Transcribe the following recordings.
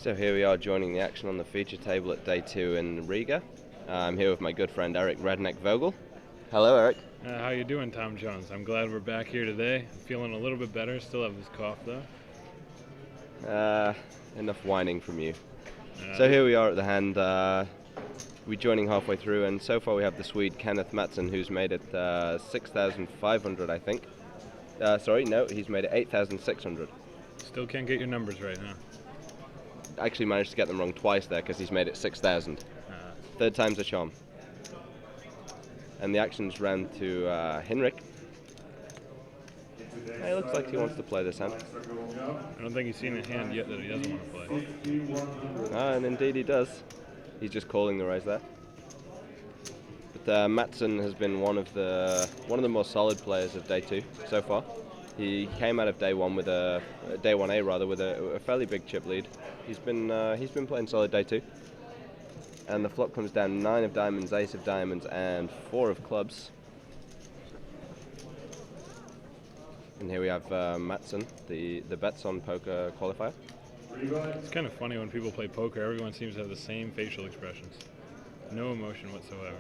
So here we are joining the action on the feature table at day 2 in Riga. I'm here with my good friend Eric Redneck Vogel. Hello, Eric. How you doing, Tom Jones? I'm glad we're back here today. Feeling a little bit better. Still have this cough though. Enough whining from you. So here we are at the hand. We're joining halfway through, and so far we have the Swede Kenneth Mattsson, who's made it 6,500, I think. Sorry, no, he's made it 8,600. Still can't get your numbers right, huh? Actually managed to get them wrong twice there because he's made it 6,000. Third time's a charm. And the action's round to Henrik. It looks like he wants to play this hand. I don't think he's seen a hand yet that he doesn't want to play. And indeed he does. He's just calling the raise there. But Mattsson has been one of the more solid players of day 2 so far. He came out of day 1 with day 1A rather with a fairly big chip lead. He's been playing solid day 2. And the flop comes down 9 of diamonds, ace of diamonds, and 4 of clubs. And here we have Mattsson, the bets on poker qualifier. It's kind of funny when people play poker, everyone seems to have the same facial expressions. No emotion whatsoever.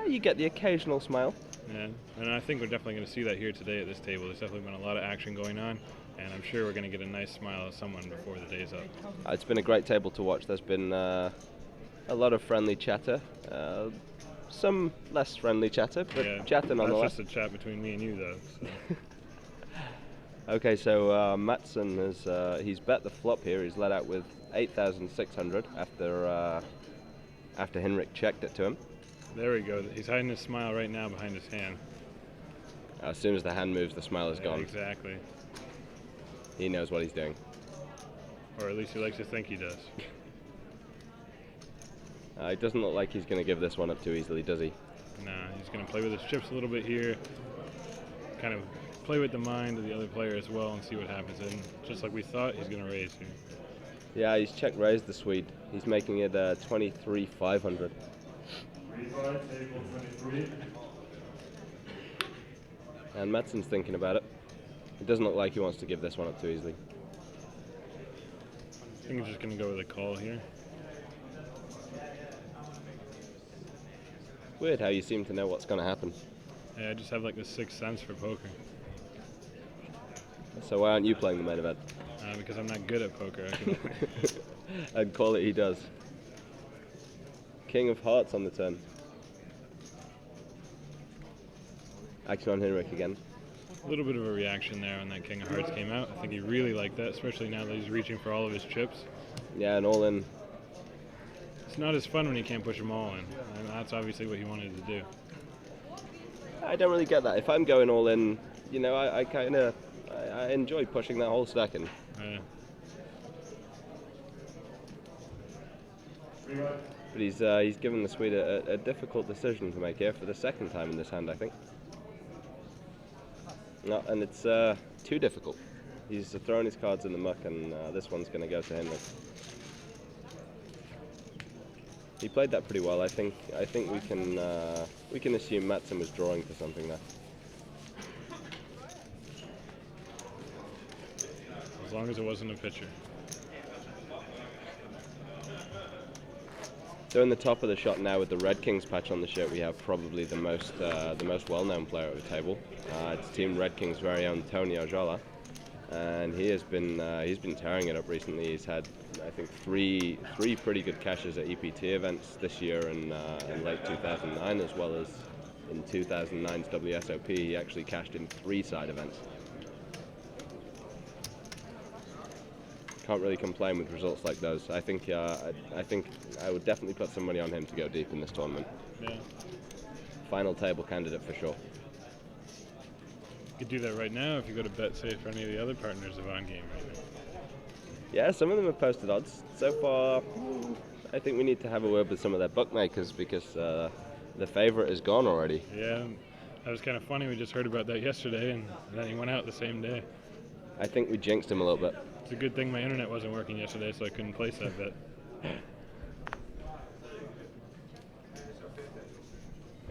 You get the occasional smile. Yeah, and I think we're definitely going to see that here today at this table. There's definitely been a lot of action going on, and I'm sure we're going to get a nice smile of someone before the day's up. It's been a great table to watch. There's been a lot of friendly chatter, some less friendly chatter, but yeah, chatter nonetheless. That's just a chat between me and you, though. So. Okay, so Mattsson he's bet the flop here. He's let out with 8,600 after Henrik checked it to him. There we go. He's hiding his smile right now behind his hand. As soon as the hand moves, the smile is gone. Exactly. He knows what he's doing. Or at least he likes to think he does. It doesn't look like he's going to give this one up too easily, does he? Nah, he's going to play with his chips a little bit here. Kind of play with the mind of the other player as well and see what happens. And just like we thought, he's going to raise here. Yeah, he's check raised the Swede. He's making it 23,500. And Mattsson's thinking about it. It doesn't look like he wants to give this one up too easily. I think he's just going to go with a call here. Weird how you seem to know what's going to happen. Yeah, I just have like the sixth sense for poker. So why aren't you playing the main event? Because I'm not good at poker. I'd call it he does. King of Hearts on the turn. Action on Henrik again. A little bit of a reaction there when that King of Hearts came out. I think he really liked that, especially now that he's reaching for all of his chips. Yeah, and all in. It's not as fun when you can't push them all in, and that's obviously what he wanted to do. I don't really get that. If I'm going all in, you know, I enjoy pushing that whole stack in. But he's given the Swede a difficult decision to make here for the second time in this hand, I think. No, and it's too difficult. He's throwing his cards in the muck, and this one's going to go to Henrik. He played that pretty well. I think we can assume Mattsson was drawing for something there. As long as it wasn't a pitcher. So in the top of the shot now with the Red Kings patch on the shirt, we have probably the most well-known player at the table. It's Team Red Kings' very own Tony Arjola, and he's been tearing it up recently. He's had, I think, three pretty good cashes at EPT events this year in late 2009, as well as in 2009's WSOP. He actually cashed in 3 side events. Can't really complain with results like those. I think I would definitely put some money on him to go deep in this tournament. Yeah. Final table candidate for sure. You could do that right now if you go to bet safe for any of the other partners of On Game right now. Yeah, some of them have posted odds. So far, I think we need to have a word with some of their bookmakers because the favorite is gone already. Yeah, that was kind of funny. We just heard about that yesterday, and then he went out the same day. I think we jinxed him a little bit. It's a good thing my internet wasn't working yesterday, so I couldn't place that bet.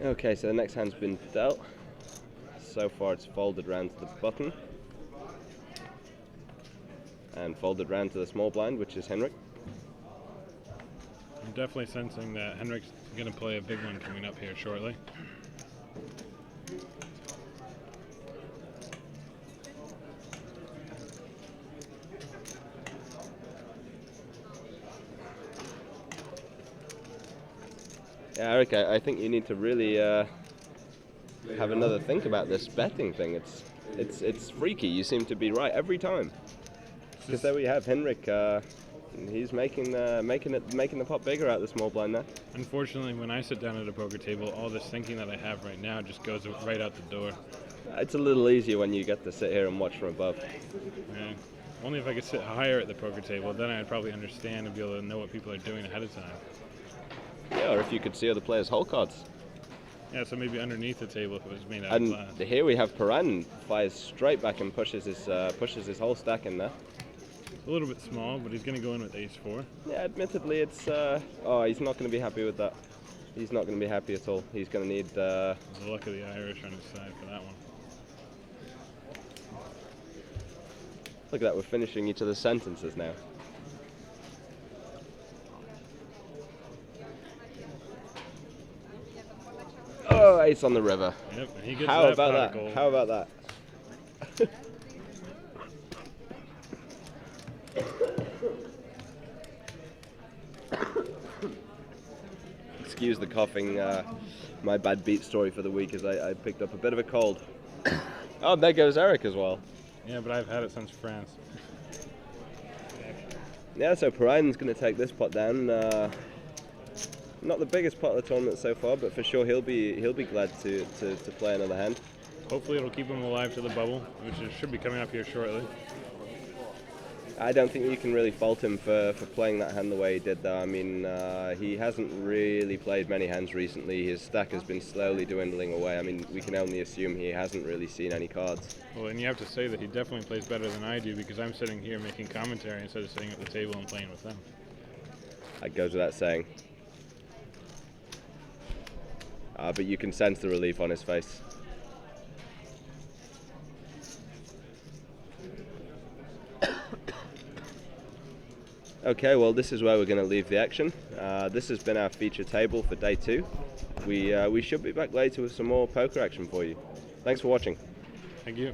Okay, so the next hand's been dealt. So far it's folded round to the button. And folded round to the small blind, which is Henrik. definitely sensing that Henrik's going to play a big one coming up here shortly. Yeah, Eric, I think you need to really have another think about this betting thing. It's freaky. You seem to be right every time. Because there we have Henrik. He's making the pot bigger out the small blind there. Unfortunately, when I sit down at a poker table, all this thinking that I have right now just goes right out the door. It's a little easier when you get to sit here and watch from above. Yeah. Only if I could sit higher at the poker table, then I'd probably understand and be able to know what people are doing ahead of time. Yeah, or if you could see other players' hole cards. Yeah, so maybe underneath the table if it was made out And of glass. here we have Paran fires straight back and pushes his whole stack in there. A little bit small, but he's going to go in with ace-4. Yeah, admittedly, it's he's not going to be happy with that. He's not going to be happy at all. He's going to need The luck of the Irish on his side for that one. Look at that, we're finishing each other's sentences now. Oh, ace on the river. Yep, and he gets How that about pot of that? gold. How about that? Excuse the coughing. My bad beat story for the week is I picked up a bit of a cold. Oh, there goes Eric as well. Yeah, but I've had it since France. Yeah, so Paran's going to take this pot down. Not the biggest pot of the tournament so far, but for sure he'll be glad to play another hand. Hopefully it'll keep him alive to the bubble, which should be coming up here shortly. I don't think you can really fault him for playing that hand the way he did, though. I mean, he hasn't really played many hands recently. His stack has been slowly dwindling away. I mean, we can only assume he hasn't really seen any cards. Well, and you have to say that he definitely plays better than I do, because I'm sitting here making commentary instead of sitting at the table and playing with them. That goes without saying. But you can sense the relief on his face. Okay, well, this is where we're going to leave the action. This has been our feature table for day 2. We should be back later with some more poker action for you. Thanks for watching. Thank you.